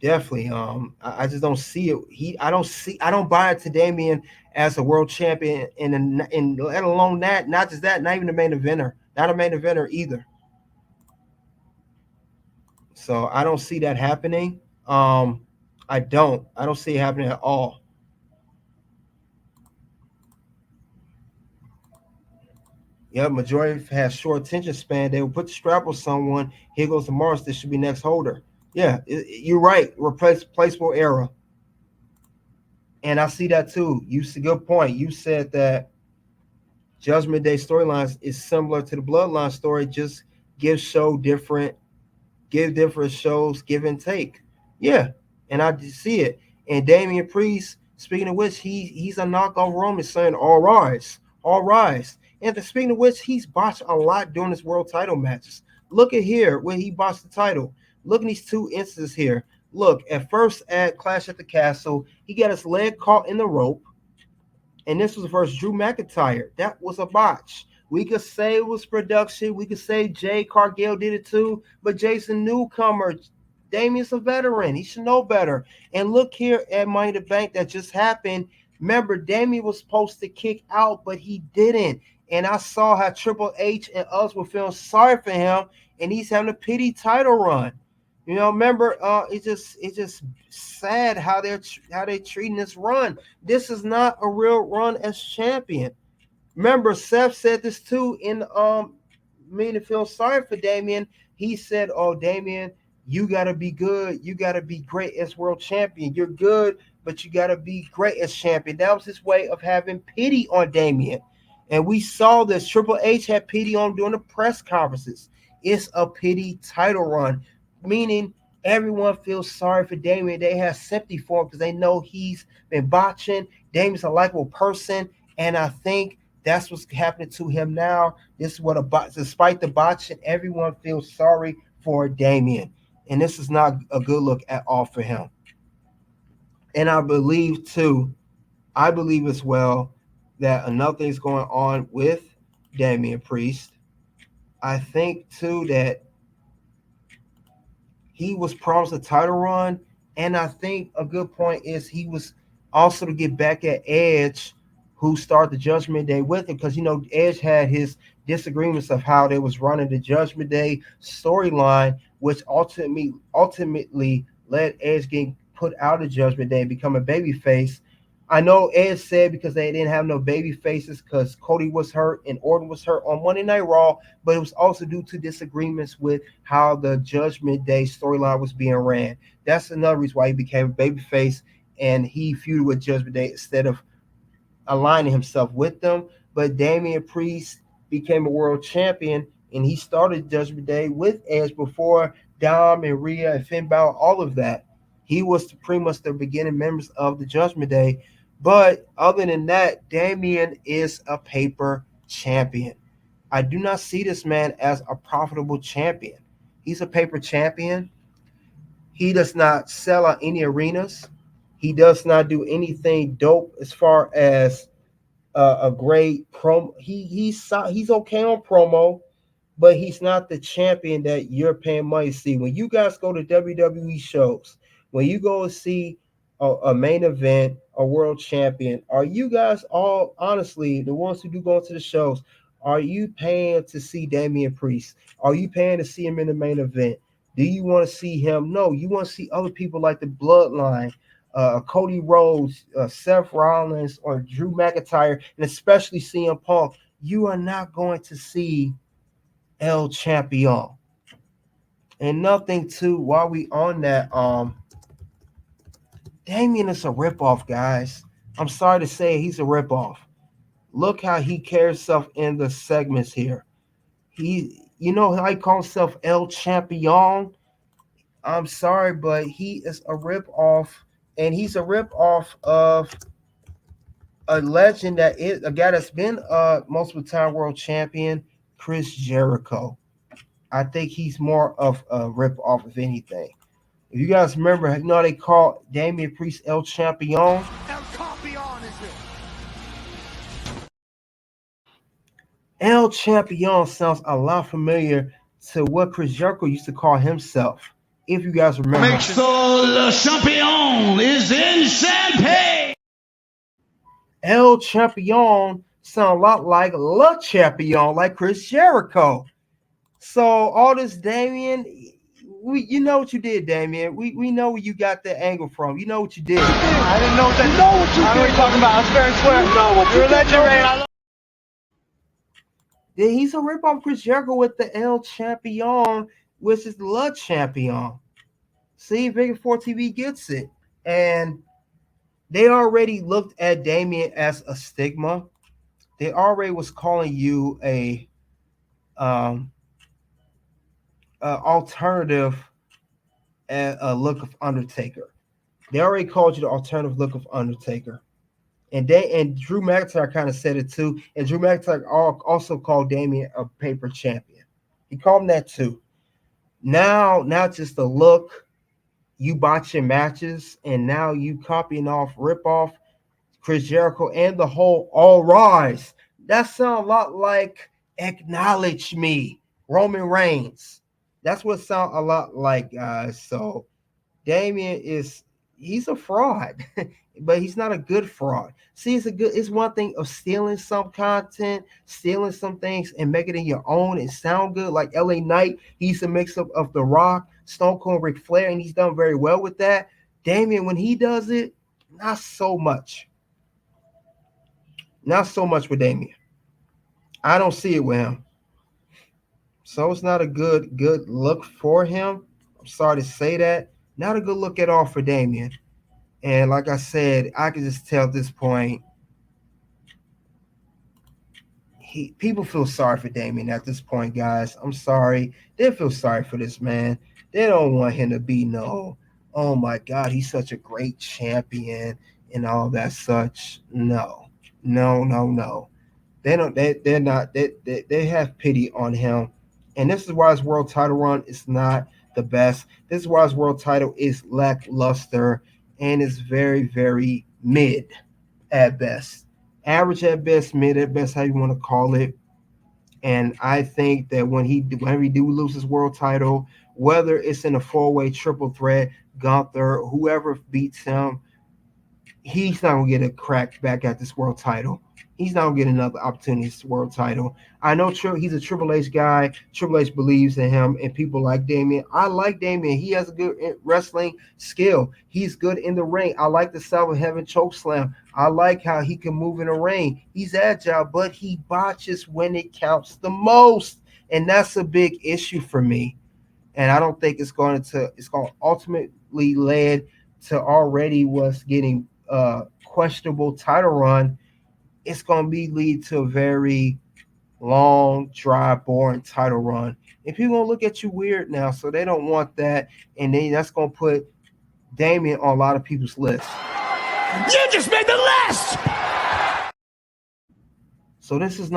Definitely. I just don't see it. I don't buy it to Damian as a world champion, and let alone that, not just that, not even a main eventer, not a main eventer either. So I don't see that happening. Um, I don't see it happening at all. Yeah, majority has short attention span. They will put the strap on someone. Here goes the Mars. This should be next holder. Yeah, you're right. Replaceable era, and I see that too. You see, good point. You said that Judgment Day storylines is similar to the Bloodline story. Just give different shows, give and take. Yeah, and I see it. And Damian Priest, speaking of which, he's a knockoff Roman, saying all rise, all rise. And speaking of which, he's botched a lot during his world title matches. Look at here where he botched the title. Look at these two instances here. Look, at first at Clash at the Castle, he got his leg caught in the rope, and this was versus Drew McIntyre. That was a botch. We could say it was production. We could say Jay Cargill did it too, but Jason Newcomer, Damian's a veteran. He should know better. And look here at Money in the Bank that just happened. Remember, Damian was supposed to kick out, but he didn't. And I saw how Triple H and us were feeling sorry for him, and he's having a pity title run. Remember, it's just sad how they treating this run. This is not a real run as champion. Remember, Seth said this too in me to feel sorry for Damian. He said, "Oh, Damian, you gotta be good. You gotta be great as world champion. You're good, but you gotta be great as champion." That was his way of having pity on Damian. And we saw this. Triple H had pity on during the press conferences. It's a pity title run, meaning everyone feels sorry for Damian. They have sympathy for him because they know he's been botching. Damian's a likable person, and I think that's what's happening to him now. This is what despite the botching, everyone feels sorry for Damian, and this is not a good look at all for him. And I believe as well that another thing's going on with Damian Priest. I think too that he was promised a title run, and I think a good point is he was also to get back at Edge, who started the Judgment Day with him, because Edge had his disagreements of how they was running the Judgment Day storyline, which ultimately led Edge getting put out of Judgment Day and become a babyface. I know Edge said because they didn't have no baby faces because Cody was hurt and Orton was hurt on Monday Night Raw, but it was also due to disagreements with how the Judgment Day storyline was being ran. That's another reason why he became a babyface and he feuded with Judgment Day instead of aligning himself with them. But Damian Priest became a world champion and he started Judgment Day with Edge before Dom and Rhea and Finn Balor, all of that. He was pretty much the beginning members of the Judgment Day. But other than that, Damian is a paper champion. I do not see this man as a profitable champion. He's a paper champion. He does not sell out any arenas. He does not do anything dope as far as a great promo. He's okay on promo, but he's not the champion that you're paying money to see. When you guys go to WWE shows, when you go see a main event, a world champion, are you guys all honestly the ones who do go to the shows? Are you paying to see Damian Priest? Are you paying to see him in the main event? Do you want to see him? No, you want to see other people like the Bloodline, Cody Rhodes, Seth Rollins, or Drew McIntyre, and especially CM Punk. You are not going to see El Champion. And nothing too, while we on that, Damian is a ripoff, guys. I'm sorry to say he's a ripoff. Look how he carries himself in the segments here. You know how he calls himself El Champion? I'm sorry, but he is a ripoff, and he's a ripoff of a legend that is a guy that's been a multiple time world champion, Chris Jericho. I think he's more of a ripoff of anything. If you guys remember, they call Damian Priest El Champion. El Campeon is it? El Champion sounds a lot familiar to what Chris Jericho used to call himself. if you guys remember. So Le Champion is in Champagne. El Champion sound a lot like Le Champion, like Chris Jericho. So all this, Damian, you know what you did, Damian. We know where you got that angle from. You know what you did. I didn't know that. You know what you did. I know what you're talking about. That's fair and square. You know what you're a legend, man. Yeah, he's a ripoff of Chris Jericho with the El Champion, which is Le Champion. See, Vegas 4 TV gets it. And they already looked at Damian as a stigma. They already was calling you a alternative look of Undertaker. They already called you the alternative look of Undertaker. And Drew McIntyre kind of said it too. And Drew McIntyre also called Damian a paper champion. He called him that too. Now just the look, you botching matches, and now you copying off, rip off Chris Jericho and the whole All Rise. That sounds a lot like Acknowledge Me, Roman Reigns. That's what it sounds a lot like, guys. So Damian he's a fraud, but he's not a good fraud. See, it's one thing of stealing some content, stealing some things, and making it your own and sound good. Like LA Knight, he's a mix up of The Rock, Stone Cold, Ric Flair, and he's done very well with that. Damian, when he does it, not so much. Not so much with Damian. I don't see it with him. So it's not a good look for him. I'm sorry to say that. Not a good look at all for Damian. And like I said, I can just tell at this point, people feel sorry for Damian at this point, guys. I'm sorry. They feel sorry for this man. They don't want him to be oh my God, he's such a great champion and all that such. No. They don't. They're not. They have pity on him, and this is why his world title run is not the best. This is why his world title is lackluster and is very, very mid at best, average at best, mid at best, how you want to call it. And I think that whenever he do lose his world title, whether it's in a 4-way triple threat, Gunther, whoever beats him, he's not gonna get a crack back at this world title. He's not gonna get another opportunity at this world title. I know he's a Triple H guy. Triple H believes in him, and people like Damian. I like Damian. He has a good wrestling skill. He's good in the ring. I like the Seven Heaven choke slam. I like how he can move in the ring. He's agile, but he botches when it counts the most, and that's a big issue for me. And I don't think it's going to ultimately lead to already what's getting questionable title run. It's going to lead to a very long, dry, boring title run. And people going to look at you weird now, so they don't want that. And then that's going to put Damian on a lot of people's lists. You just made the list! So this is not